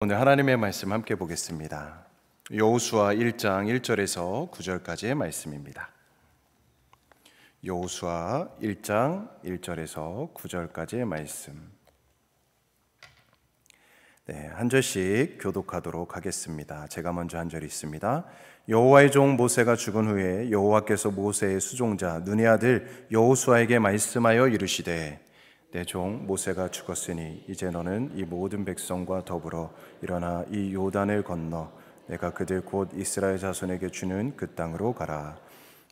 오늘 하나님의 말씀 함께 보겠습니다. 여호수아 1장 1절에서 9절까지의 말씀입니다. 여호수아 1장 1절에서 9절까지의 말씀. 한 절씩 교독하도록 하겠습니다. 제가 먼저 한 절 읽습니다. 여호와의 종 모세가 죽은 후에 여호와께서 모세의 수종자 눈의 아들 여호수아에게 말씀하여 이르시되 내 종 모세가 죽었으니 이제 너는 이 모든 백성과 더불어 일어나 이 요단을 건너 내가 그들 곧 이스라엘 자손에게 주는 그 땅으로 가라.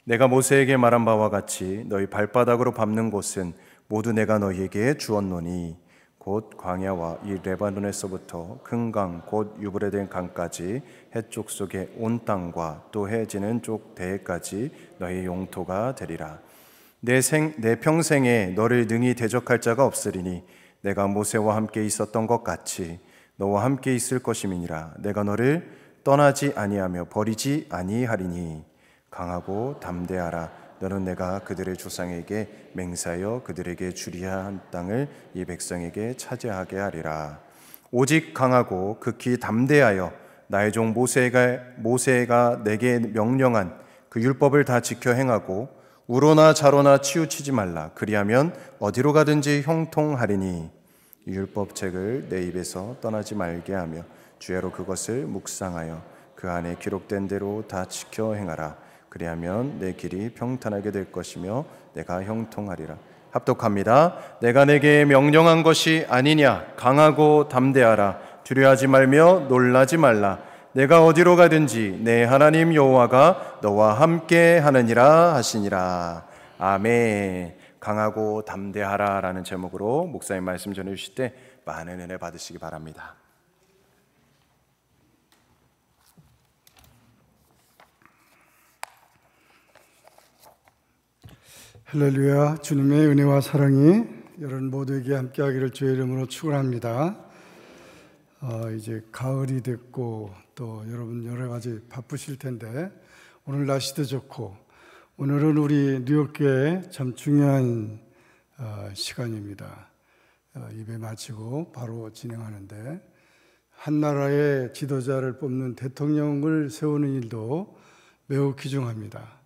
내가 모세에게 말한 바와 같이 너희 발바닥으로 밟는 곳은 모두 내가 너희에게 주었노니 곧 광야와 이 레바논에서부터 큰 강 곧 유브레데 강까지 해쪽 속의 온 땅과 또 해지는 쪽 대해까지 너희 용토가 되리라. 내 평생에 너를 능히 대적할 자가 없으리니 내가 모세와 함께 있었던 것 같이 너와 함께 있을 것임이니라. 내가 너를 떠나지 아니하며 버리지 아니하리니 강하고 담대하라. 너는 내가 그들의 조상에게 맹세하여 그들에게 주리야 한 땅을 이 백성에게 차지하게 하리라. 오직 강하고 극히 담대하여 나의 종 모세가 내게 명령한 그 율법을 다 지켜 행하고 우로나 좌로나 치우치지 말라. 그리하면 어디로 가든지 형통하리니 이 율법책을 내 입에서 떠나지 말게 하며 주야로 그것을 묵상하여 그 안에 기록된 대로 다 지켜 행하라. 그리하면 내 길이 평탄하게 될 것이며 내가 형통하리라. 합독합니다. 내가 내게 명령한 것이 아니냐. 강하고 담대하라. 두려워하지 말며 놀라지 말라. 내가 어디로 가든지 내 하나님 여호와가 너와 함께 하느니라 하시니라. 아멘. 강하고 담대하라 라는 제목으로 목사님 말씀 전해주실 때 많은 은혜 받으시기 바랍니다. 할렐루야. 주님의 은혜와 사랑이 여러분 모두에게 함께하기를 주의 이름으로 축원합니다. 이제 가을이 됐고 또 여러분 여러 가지 바쁘실 텐데 오늘 날씨도 좋고 오늘은 우리 뉴욕교회 참 중요한 시간입니다. 예배 마치고 바로 진행하는데 한 나라의 지도자를 뽑는 대통령을 세우는 일도 매우 귀중합니다.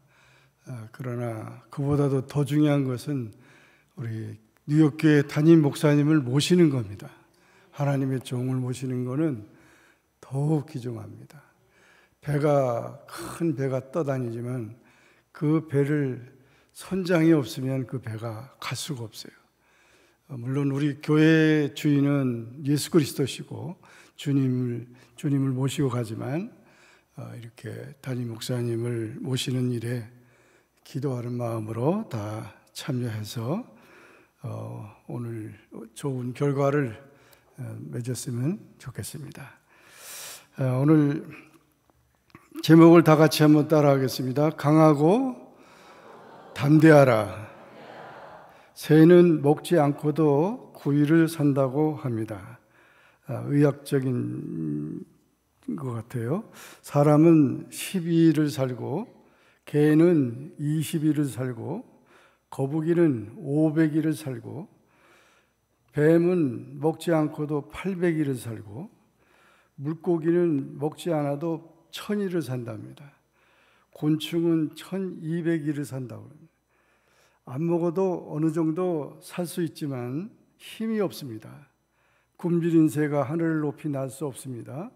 그러나 그보다도 더 중요한 것은 우리 뉴욕교회 담임 목사님을 모시는 겁니다. 하나님의 종을 모시는 것은 더욱 귀중합니다. 큰 배가 떠다니지만 그 배를 선장이 없으면 그 배가 갈 수가 없어요. 물론 우리 교회의 주인은 예수 그리스도시고 주님을 모시고 가지만 이렇게 담임 목사님을 모시는 일에 기도하는 마음으로 다 참여해서 오늘 좋은 결과를 맺었으면 좋겠습니다. 오늘 제목을 다 같이 한번 따라하겠습니다. 강하고 담대하라. 새는 먹지 않고도 9일을 산다고 합니다. 의학적인 것 같아요. 사람은 12일을 살고 개는 20일을 살고 거북이는 500일을 살고 뱀은 먹지 않고도 800일을 살고 물고기는 먹지 않아도 1000일을 산답니다. 곤충은 1200일을 산다고 합니다. 안 먹어도 어느 정도 살 수 있지만 힘이 없습니다. 굶주린 새가 하늘을 높이 날 수 없습니다.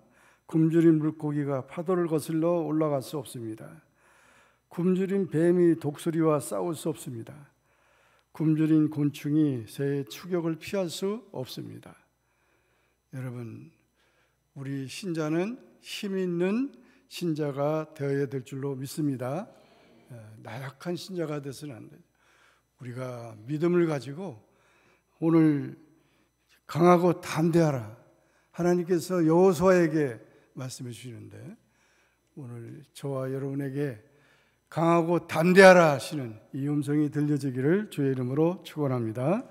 굶주린 물고기가 파도를 거슬러 올라갈 수 없습니다. 굶주린 뱀이 독수리와 싸울 수 없습니다. 굶주린 곤충이 새의 추격을 피할 수 없습니다. 여러분, 우리 신자는 힘 있는 신자가 되어야 될 줄로 믿습니다. 나약한 신자가 되서는 안 돼요. 우리가 믿음을 가지고 오늘 강하고 담대하라. 하나님께서 여호수아에게 말씀해 주시는데 오늘 저와 여러분에게 강하고 담대하라 하시는 이 음성이 들려지기를 주의 이름으로 축원합니다.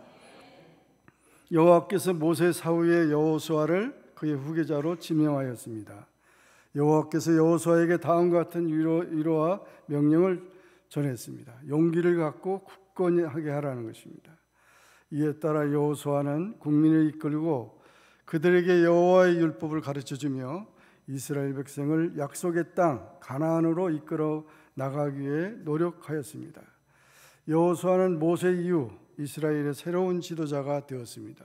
여호와께서 모세 사후에 여호수아를 그의 후계자로 지명하였습니다. 여호와께서 여호수아에게 다음과 같은 위로와 명령을 전했습니다. 용기를 갖고 굳건하게 하라는 것입니다. 이에 따라 여호수아는 국민을 이끌고 그들에게 여호와의 율법을 가르쳐주며 이스라엘 백성을 약속의 땅 가나안으로 이끌어 나가기 위해 노력하였습니다. 여호수아는 모세 이후 이스라엘의 새로운 지도자가 되었습니다.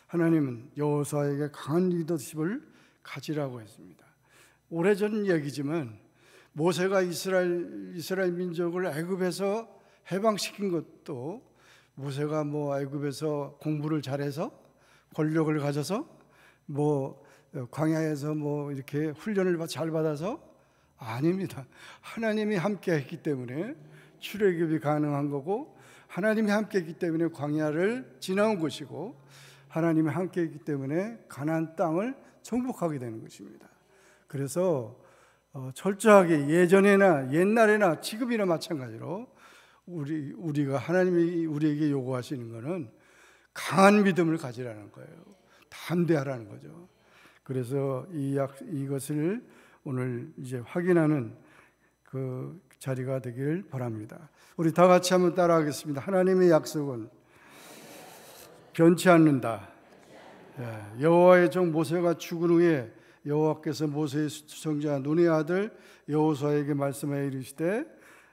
하나님은 여호수아에게 강한 리더십을 가지라고 했습니다. 오래전 얘기지만 모세가 이스라엘 민족을 애굽에서 해방시킨 것도 모세가 애굽에서 공부를 잘해서 권력을 가져서 광야에서 이렇게 훈련을 잘 받아서 아닙니다. 하나님이 함께 했기 때문에 출애굽이 가능한 거고, 하나님이 함께 했기 때문에 광야를 지나온 것이고, 하나님이 함께 했기 때문에 가나안 땅을 정복하게 되는 것입니다. 그래서 철저하게 예전에나 옛날에나 지금이나 마찬가지로 우리가 하나님이 우리에게 요구하시는 것은 강한 믿음을 가지라는 거예요. 담대하라는 거죠. 그래서 이것을 오늘 이제 확인하는 그 자리가 되길 바랍니다. 우리 다 같이 한번 따라하겠습니다. 하나님의 약속은 변치 않는다. 여호와의 종 모세가 죽은 후에 여호와께서 모세의 수청자 눈의 아들 여호수아에게 말씀하여 이르시되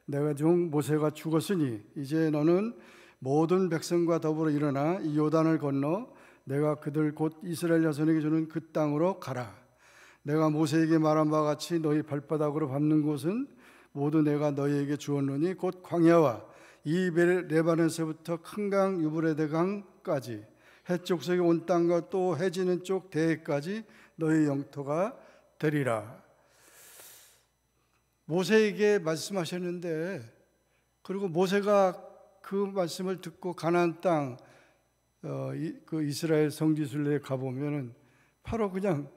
내가 종 모세가 죽었으니 이제 너는 모든 백성과 더불어 일어나 이 요단을 건너 내가 그들 곧 이스라엘 자손에게 주는 그 땅으로 가라. 내가 모세에게 말한 바와 같이 너희 발바닥으로 밟는 곳은 모두 내가 너희에게 주었노니 곧 광야와 이 레바논에서부터 큰 강 유브라데 강까지 해쪽 속의 온 땅과 또 해지는 쪽 대해까지 너희 영토가 되리라. 모세에게 말씀하셨는데, 그리고 모세가 그 말씀을 듣고 가나안 땅 그 이스라엘 성지순례에 가보면은 바로 그냥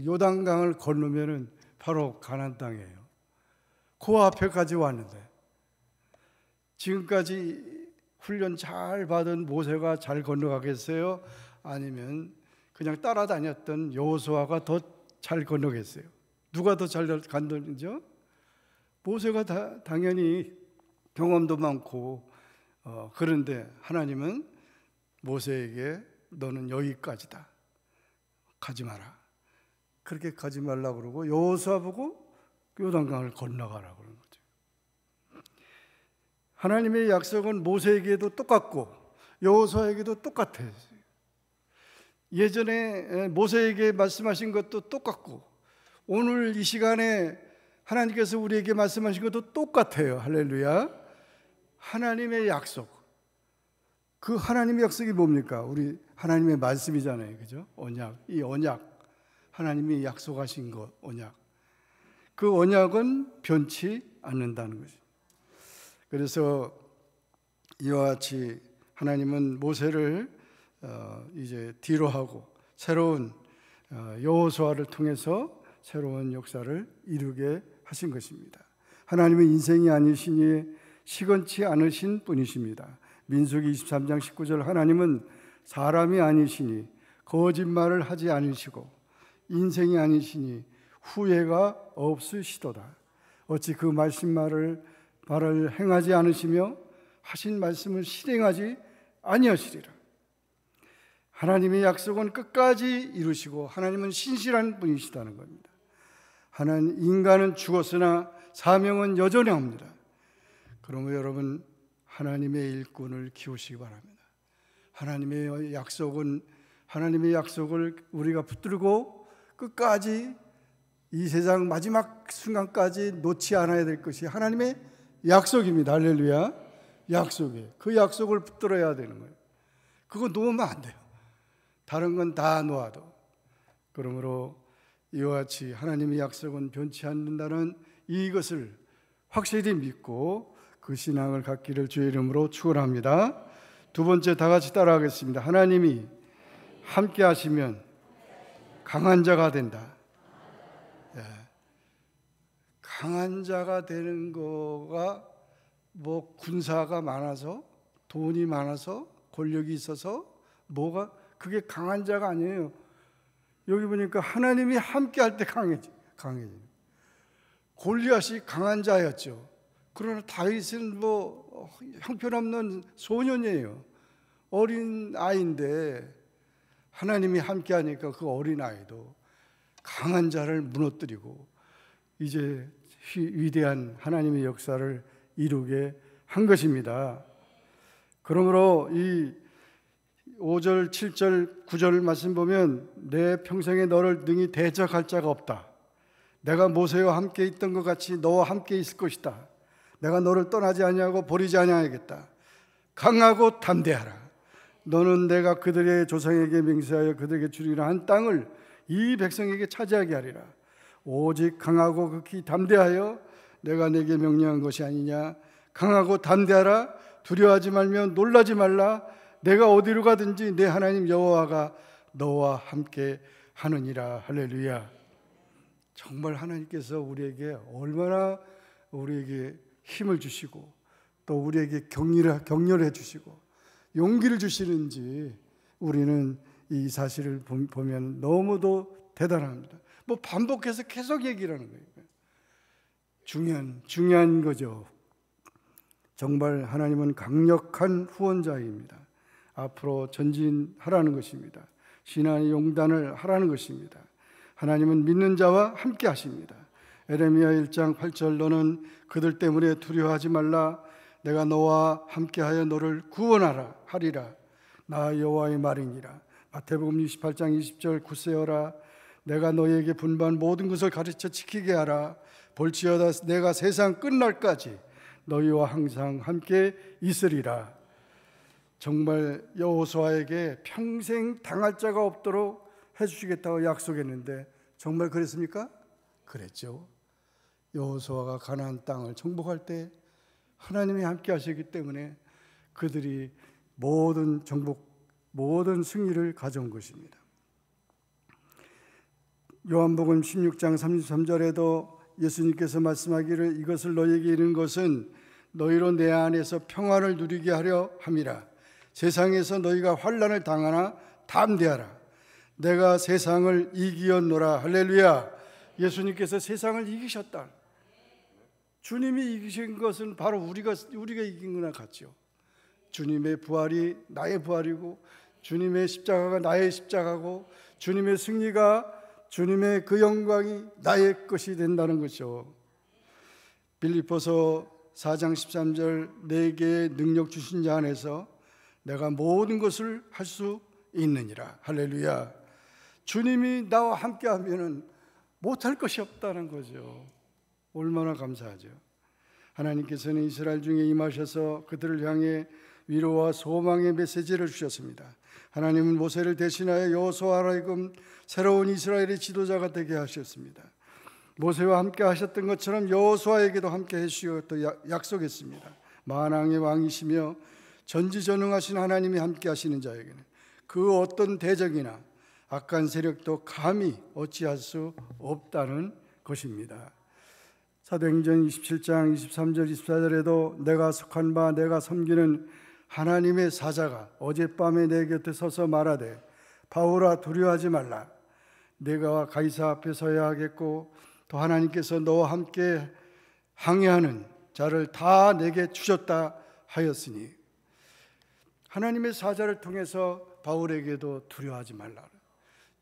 요단강을 건너면은 바로 가나안 땅이에요. 그 앞에까지 왔는데, 지금까지 훈련 잘 받은 모세가 잘 건너가겠어요? 아니면 그냥 따라다녔던 여호수아가 더 잘 건너겠어요? 누가 더 잘 건너는지요? 모세가 당연히 경험도 많고, 그런데 하나님은 모세에게 너는 여기까지다, 가지 마라, 그렇게 가지 말라고 그러고 여호수아 보고 요단강을 건너가라고 그러는 거죠. 하나님의 약속은 모세에게도 똑같고 여호수아에게도 똑같아요. 예전에 모세에게 말씀하신 것도 똑같고 오늘 이 시간에 하나님께서 우리에게 말씀하신 것도 똑같아요. 할렐루야. 하나님의 약속, 그 하나님의 약속이 뭡니까? 우리 하나님의 말씀이잖아요, 그죠? 언약, 이 언약, 하나님이 약속하신 것, 언약, 그 언약은 변치 않는다는 거죠. 그래서 이와 같이 하나님은 모세를 이제 뒤로 하고 새로운 여호수아를 통해서 새로운 역사를 이루게 하신 것입니다. 하나님은 인생이 아니시니 시건치 않으신 분이십니다. 민수기 23장 19절, 하나님은 사람이 아니시니 거짓말을 하지 않으시고 인생이 아니시니 후회가 없으시도다. 어찌 그 말을 행하지 않으시며 하신 말씀을 실행하지 아니하시리라. 하나님의 약속은 끝까지 이루시고 하나님은 신실한 분이시다는 겁니다. 인간은 죽었으나 사명은 여전히 합니다. 그러므로 여러분, 하나님의 일꾼을 키우시기 바랍니다. 하나님의 약속을 우리가 붙들고 끝까지 이 세상 마지막 순간까지 놓지 않아야 될 것이 하나님의 약속입니다. 할렐루야. 약속이에요. 그 약속을 붙들어야 되는 거예요. 그거 놓으면 안 돼요. 다른 건 다 놓아도. 그러므로 이와 같이 하나님의 약속은 변치 않는다는 이것을 확실히 믿고 그 신앙을 갖기를 주의 이름으로 축원합니다. 두 번째, 다 같이 따라하겠습니다. 하나님이 함께 하시면 강한 자가 된다. 강한 자가 되는 거가 군사가 많아서 돈이 많아서 권력이 있어서 그게 강한 자가 아니에요. 여기 보니까 하나님이 함께 할 때 강해져요. 골리앗이 강한 자였죠. 그러나 다윗은 형편없는 소년이에요. 어린 아이인데 하나님이 함께하니까 그 어린아이도 강한 자를 무너뜨리고 이제 위대한 하나님의 역사를 이루게 한 것입니다. 그러므로 이 5절, 7절, 9절 말씀 보면 내 평생에 너를 능히 대적할 자가 없다. 내가 모세와 함께 있던 것 같이 너와 함께 있을 것이다. 내가 너를 떠나지 아니하고 버리지 아니하겠다. 강하고 담대하라. 너는 내가 그들의 조상에게 맹세하여 그들에게 주리라 한 땅을 이 백성에게 차지하게 하리라. 오직 강하고 극히 담대하여 내가 내게 명령한 것이 아니냐. 강하고 담대하라. 두려워하지 말며 놀라지 말라. 내가 어디로 가든지 내 하나님 여호와가 너와 함께 하느니라. 할렐루야. 정말 하나님께서 우리에게 얼마나 우리에게 힘을 주시고 또 우리에게 격려를 해주시고 용기를 주시는지 우리는 이 사실을 보면 너무도 대단합니다. 뭐 반복해서 계속 얘기를 하는 거예요. 중요한 거죠. 정말 하나님은 강력한 후원자입니다. 앞으로 전진하라는 것입니다. 신앙의 용단을 하라는 것입니다. 하나님은 믿는 자와 함께 하십니다. 에레미야 1장 8절 너는 그들 때문에 두려워하지 말라. 내가 너와 함께하여 너를 구원하라 하리라. 나 여호와의 말이니라. 마태복음 28장 20절 굳세어라. 내가 너에게 분부한 모든 것을 가르쳐 지키게 하라. 볼지어다 내가 세상 끝날까지 너희와 항상 함께 있으리라. 정말 여호수아에게 평생 당할 자가 없도록 해주시겠다고 약속했는데 정말 그랬습니까? 그랬죠. 여호수아가 가나안 땅을 정복할 때 하나님이 함께 하시기 때문에 그들이 모든 승리를 가져온 것입니다. 요한복음 16장 33절에도 예수님께서 말씀하기를 이것을 너희에게 이르는 것은 너희로 내 안에서 평안을 누리게 하려 함이라. 세상에서 너희가 환난을 당하나 담대하라. 내가 세상을 이기었노라. 할렐루야. 예수님께서 세상을 이기셨다. 주님이 이기신 것은 바로 우리가 이긴 거나 같죠. 주님의 부활이 나의 부활이고 주님의 십자가가 나의 십자가고 주님의 승리가 주님의 그 영광이 나의 것이 된다는 것이죠. 빌립보서 4장 13절 내게 능력 주신 자 안에서 내가 모든 것을 할 수 있느니라. 할렐루야. 주님이 나와 함께 하면은 못할 것이 없다는 거죠. 얼마나 감사하죠. 하나님께서는 이스라엘 중에 임하셔서 그들을 향해 위로와 소망의 메시지를 주셨습니다. 하나님은 모세를 대신하여 여호수아로 하여금 새로운 이스라엘의 지도자가 되게 하셨습니다. 모세와 함께 하셨던 것처럼 여호수아에게도 함께 해주시고 약속했습니다. 만왕의 왕이시며 전지전능하신 하나님이 함께 하시는 자에게는 그 어떤 대적이나 악한 세력도 감히 어찌할 수 없다는 것입니다. 사도행전 27장 23절 24절에도 내가 속한 바 내가 섬기는 하나님의 사자가 어젯밤에 내 곁에 서서 말하되 바울아 두려워하지 말라. 내가 가이사 앞에 서야 하겠고 또 하나님께서 너와 함께 항해하는 자를 다 내게 주셨다 하였으니 하나님의 사자를 통해서 바울에게도 두려워하지 말라.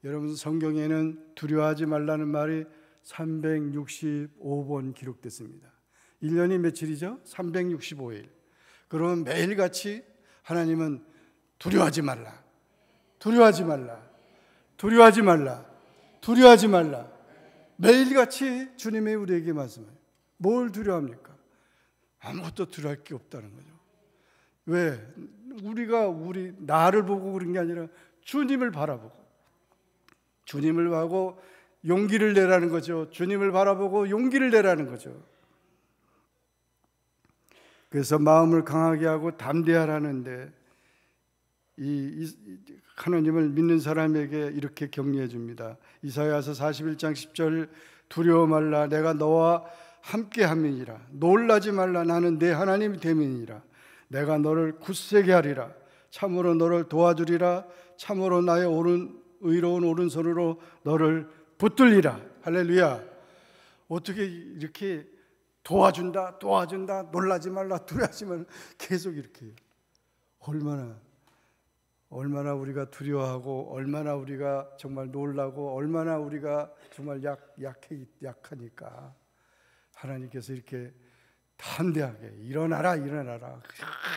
여러분 성경에는 두려워하지 말라는 말이 365번 기록됐습니다. 1년이 며칠이죠? 365일. 그러면 매일같이 하나님은 두려워하지 말라. 두려워하지 말라. 두려워하지 말라. 두려워하지 말라. 매일같이 주님이 우리에게 말씀해요. 뭘 두려워합니까? 아무것도 두려워할 게 없다는 거죠. 왜? 우리가 나를 보고 그런 게 아니라 주님을 바라보고 주님을 보고 용기를 내라는 거죠. 주님을 바라보고 용기를 내라는 거죠. 그래서 마음을 강하게 하고 담대하라는데 하나님을 믿는 사람에게 이렇게 격려해 줍니다. 이사야서 41장 10절 두려워 말라 내가 너와 함께 함이니라. 놀라지 말라 나는 내 하나님이 됨이니라. 내가 너를 굳세게 하리라. 참으로 너를 도와주리라. 참으로 나의 의로운 오른손으로 너를 붙들리라. 할렐루야. 어떻게 이렇게 도와준다 놀라지 말라 두려워하지 말라 계속 이렇게 얼마나 얼마나 우리가 두려워하고 얼마나 우리가 정말 놀라고 얼마나 우리가 정말 약하니까 하나님께서 이렇게 담대하게 일어나라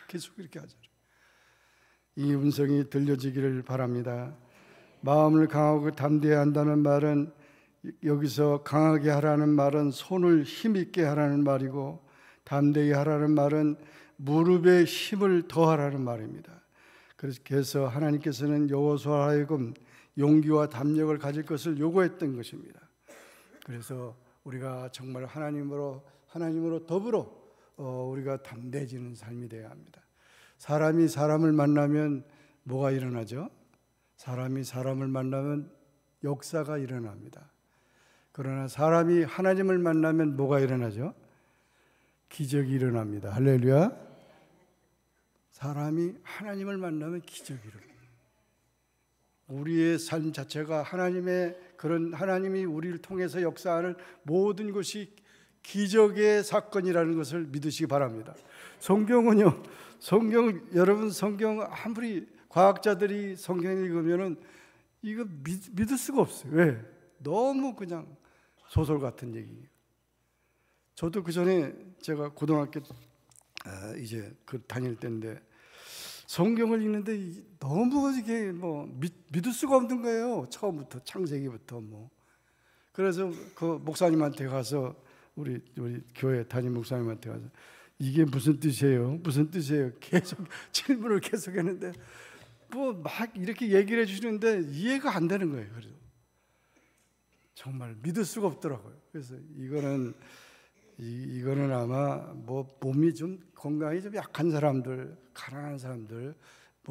계속 이렇게 하잖아요. 이 음성이 들려지기를 바랍니다. 마음을 강하고 담대히 한다는 말은, 여기서 강하게 하라는 말은 손을 힘있게 하라는 말이고, 담대히 하라는 말은 무릎에 힘을 더하라는 말입니다. 그래서 하나님께서는 여호수아 하여금 용기와 담력을 가질 것을 요구했던 것입니다. 그래서 우리가 정말 하나님으로 더불어 우리가 담대해지는 삶이 되어야 합니다. 사람이 사람을 만나면 뭐가 일어나죠? 사람이 사람을 만나면 역사가 일어납니다. 그러나 사람이 하나님을 만나면 뭐가 일어나죠? 기적이 일어납니다. 할렐루야. 사람이 하나님을 만나면 기적이 일어납니다. 우리의 삶 자체가 하나님이 우리를 통해서 역사하는 모든 것이 기적의 사건이라는 것을 믿으시기 바랍니다. 여러분 성경 아무리 과학자들이 성경을 읽으면은 이거 믿을 수가 없어요. 왜? 너무 그냥 소설 같은 얘기예요. 저도 그 전에 제가 고등학교 이제 다닐 때인데 성경을 읽는데 너무 이게 믿을 수가 없는 거예요. 처음부터 창세기부터 그래서 그 목사님한테 가서 우리 교회 담임 목사님한테 가서 이게 무슨 뜻이에요? 계속 질문을 계속했는데 막 이렇게 얘기를 해주시는데 이해가 안 되는 거예요. 그래서 정말 믿을 수가 없더라고요. 그래서 이거는 아마 몸이 좀 건강이 좀 약한 사람들, 가난한 사람들,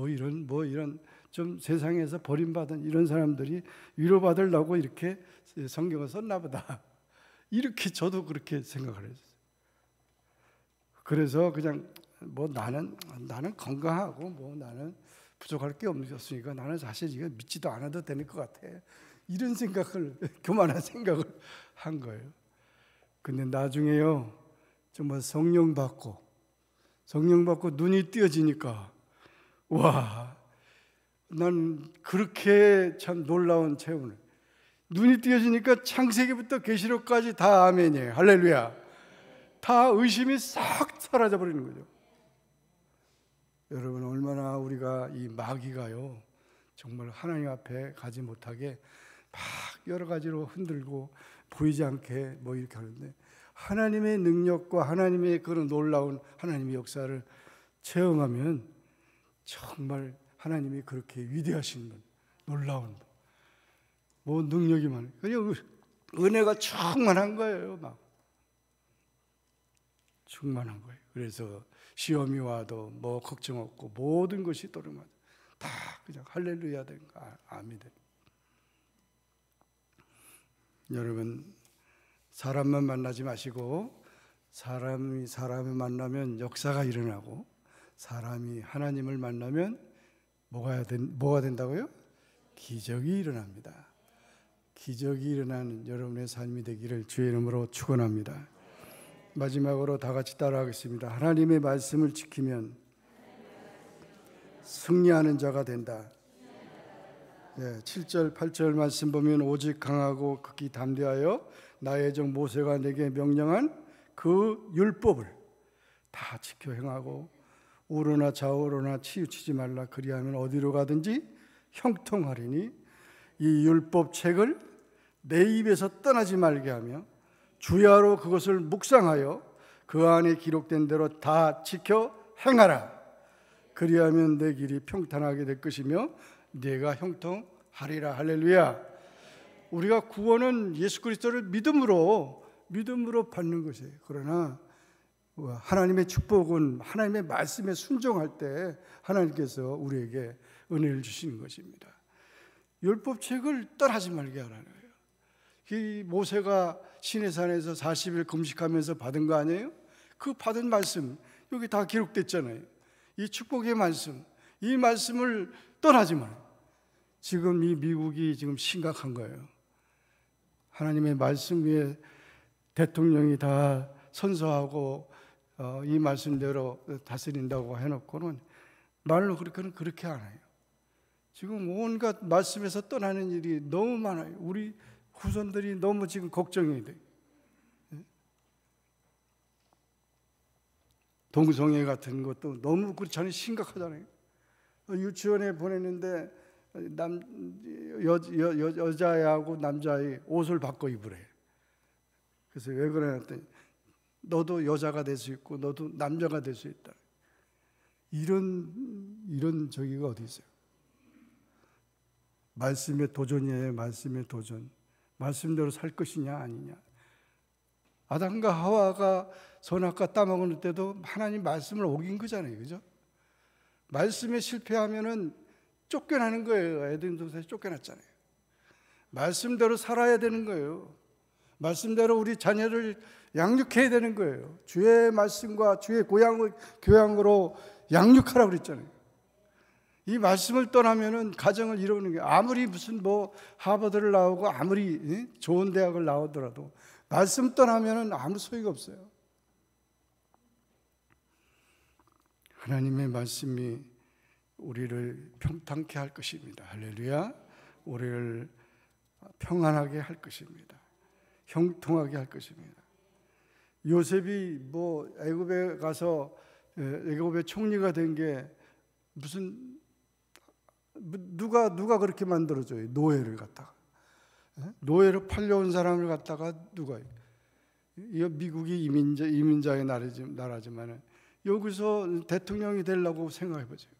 이런 좀 세상에서 버림받은 이런 사람들이 위로받으려고 이렇게 성경을 썼나 보다. 이렇게 저도 그렇게 생각을 했어요. 그래서 그냥 나는 건강하고 나는 부족할 게 없으니까 나는 사실 이거 믿지도 않아도 되는 것 같아. 이런 교만한 생각을 한 거예요. 근데 나중에요, 정말 성령 받고 눈이 띄어지니까, 와, 난 그렇게 참 놀라운 체험을. 눈이 띄어지니까 창세기부터 계시록까지 다 아멘이에요. 할렐루야. 다 의심이 싹 사라져 버리는 거죠. 여러분, 얼마나 우리가 이 마귀가요, 정말 하나님 앞에 가지 못하게 막 여러 가지로 흔들고 보이지 않게 이렇게 하는데, 하나님의 능력과 하나님의 그런 놀라운 하나님의 역사를 체험하면 정말 하나님이 그렇게 위대하신 분, 놀라운 분, 능력이 많아요. 그냥 은혜가 충만한 거예요. 막 충만한 거예요. 그래서 시험이 와도 걱정 없고 모든 것이 또르마다 다 그냥 할렐루야 된 거, 아멘. 여러분, 사람만 만나지 마시고, 사람이 사람을 만나면 역사가 일어나고, 사람이 하나님을 만나면 뭐가 된다고요? 기적이 일어납니다. 기적이 일어나는 여러분의 삶이 되기를 주의 이름으로 축원합니다. 마지막으로 다 같이 따라하겠습니다. 하나님의 말씀을 지키면 승리하는 자가 된다. 7절 8절 말씀 보면, 오직 강하고 극히 담대하여 나의 종 모세가 내게 명령한 그 율법을 다 지켜 행하고 우로나 좌우로나 치우치지 말라. 그리하면 어디로 가든지 형통하리니 이 율법 책을 내 입에서 떠나지 말게 하며 주야로 그것을 묵상하여 그 안에 기록된 대로 다 지켜 행하라. 그리하면 내 길이 평탄하게 될 것이며 내가 형통하리라. 할렐루야. 우리가 구원은 예수 그리스도를 믿음으로 받는 것이에요. 그러나 하나님의 축복은 하나님의 말씀에 순종할 때 하나님께서 우리에게 은혜를 주시는 것입니다. 율법책을 떠나지 말게 하라는 거예요. 이 모세가 시내산에서 40일 금식하면서 받은 거 아니에요? 그 받은 말씀 여기 다 기록됐잖아요. 이 축복의 말씀, 이 말씀을 떠나지 말아요. 지금 이 미국이 지금 심각한 거예요. 하나님의 말씀 위에 대통령이 다 선서하고 이 말씀대로 다스린다고 해놓고는 말로 그렇게 안 해요. 지금 온갖 말씀에서 떠나는 일이 너무 많아요. 우리 후손들이 너무 지금 걱정이 돼. 동성애 같은 것도 너무 그렇잖아요. 심각하잖아요. 유치원에 보냈는데 여자애하고 남자애 옷을 바꿔 입으래. 그래서 왜 그러냐 했더니 너도 여자가 될 수 있고 너도 남자가 될 수 있다. 이런 저기가 어디 있어요? 말씀의 도전이에요. 말씀의 도전. 말씀대로 살 것이냐 아니냐. 아담과 하와가 선악과 따먹을 때도 하나님 말씀을 어긴 거잖아요. 그죠? 말씀에 실패하면은 쫓겨나는 거예요. 에덴 동산에서 쫓겨났잖아요. 말씀대로 살아야 되는 거예요. 말씀대로 우리 자녀를 양육해야 되는 거예요. 주의 말씀과 주의 교양으로 양육하라고 그랬잖아요. 이 말씀을 떠나면은 가정을 이루는 게 아무리 무슨 하버드를 나오고 아무리 좋은 대학을 나오더라도 말씀 떠나면은 아무 소용이 없어요. 하나님의 말씀이 우리를 평탄케 할 것입니다. 할렐루야. 우리를 평안하게 할 것입니다. 형통하게 할 것입니다. 요셉이 애굽에 가서 애굽의 총리가 된 게 무슨 누가 그렇게 만들어줘요? 노예를 갖다가 노예로 팔려온 사람을 갖다가 누가 미국이 이민자의 나라지만 여기서 대통령이 되려고 생각해보세요.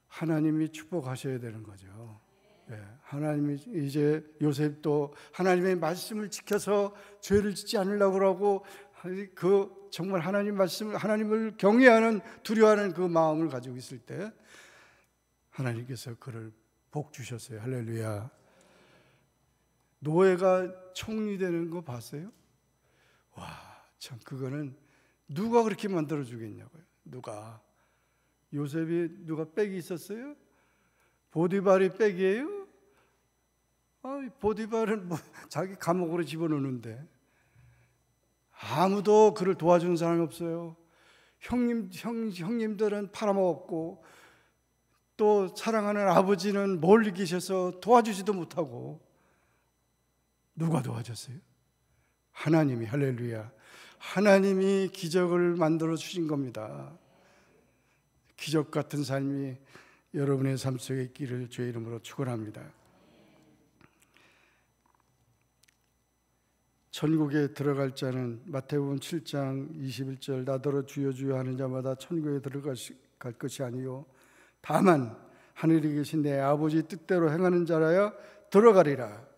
하나님이 축복하셔야 되는 거죠. 하나님이 이제 요셉도 하나님의 말씀을 지켜서 죄를 짓지 않으려고 하고 정말 하나님을 경외하는 두려워하는 그 마음을 가지고 있을 때 하나님께서 그를 복 주셨어요. 할렐루야. 노예가 총리 되는 거 봤어요? 와, 참 그거는 누가 그렇게 만들어 주겠냐고요. 누가? 요셉이 누가 백이 있었어요? 보디발이 백이에요? 보디발은 자기 감옥으로 집어넣는데 아무도 그를 도와주는 사람이 없어요. 형님들은 팔아먹었고 또 사랑하는 아버지는 멀리 계셔서 도와주지도 못하고 누가 도와줬어요? 하나님이. 할렐루야. 하나님이 기적을 만들어 주신 겁니다. 기적 같은 삶이 여러분의 삶 속에 있기를 주의 이름으로 축원합니다. 천국에 들어갈 자는 마태복음 7장 21절 나더러 주여 주여 하는 자마다 천국에 들어갈 것이 아니요 다만 하늘에 계신 내 아버지 뜻대로 행하는 자라야 들어가리라.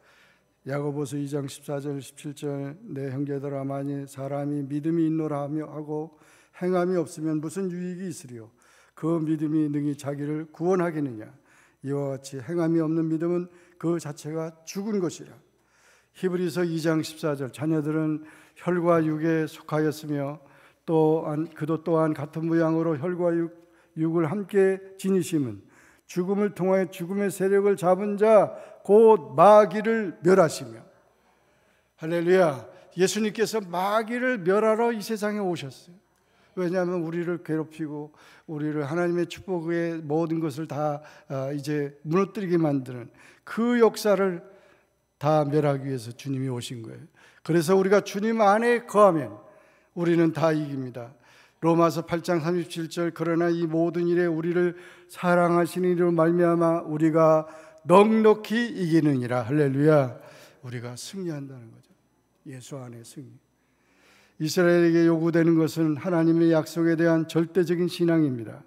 야고보서 2장 14절 17절 내 형제들아 만일 사람이 믿음이 있노라 하고 행함이 없으면 무슨 유익이 있으리요 그 믿음이 능히 자기를 구원하겠느냐. 이와 같이 행함이 없는 믿음은 그 자체가 죽은 것이라. 히브리서 2장 14절 자녀들은 혈과 육에 속하였으며 그도 또한 같은 모양으로 혈과 육을 함께 지니심은 죽음을 통하여 죽음의 세력을 잡은 자 곧 마귀를 멸하시며. 할렐루야. 예수님께서 마귀를 멸하러 이 세상에 오셨어요. 왜냐하면 우리를 괴롭히고 우리를 하나님의 축복의 모든 것을 다 이제 무너뜨리게 만드는 그 역사를 다 멸하기 위해서 주님이 오신 거예요. 그래서 우리가 주님 안에 거하면 우리는 다 이깁니다. 로마서 8장 37절 그러나 이 모든 일에 우리를 사랑하시는 이로 말미암아 우리가 넉넉히 이기느니라. 할렐루야. 우리가 승리한다는 거죠. 예수 안에 승리. 이스라엘에게 요구되는 것은 하나님의 약속에 대한 절대적인 신앙입니다.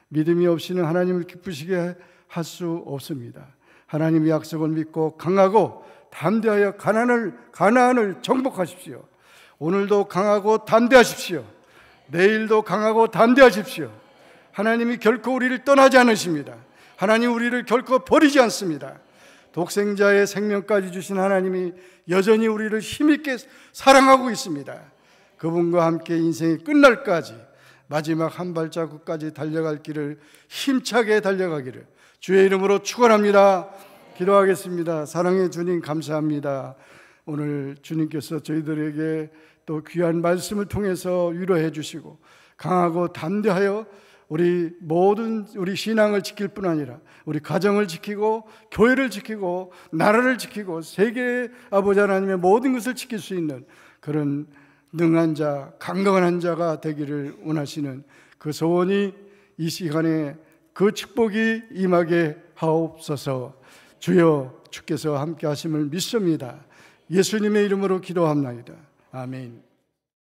믿음이 없이는 하나님을 기쁘시게 할 수 없습니다. 하나님의 약속을 믿고 강하고 담대하여 가나안을 정복하십시오. 오늘도 강하고 담대하십시오. 내일도 강하고 담대하십시오. 하나님이 결코 우리를 떠나지 않으십니다. 하나님 우리를 결코 버리지 않습니다. 독생자의 생명까지 주신 하나님이 여전히 우리를 힘있게 사랑하고 있습니다. 그분과 함께 인생이 끝날까지 마지막 한 발자국까지 달려갈 길을 힘차게 달려가기를 주의 이름으로 축원합니다. 기도하겠습니다. 사랑의 주님 감사합니다. 오늘 주님께서 저희들에게 또 귀한 말씀을 통해서 위로해 주시고 강하고 담대하여 우리 신앙을 지킬 뿐 아니라 우리 가정을 지키고 교회를 지키고 나라를 지키고 세계 아버지 하나님의 모든 것을 지킬 수 있는 그런 능한 자, 강건한 자가 되기를 원하시는 그 소원이 이 시간에 그 축복이 임하게 하옵소서. 주여, 주께서 함께 하심을 믿습니다. 예수님의 이름으로 기도합나이다. 아멘.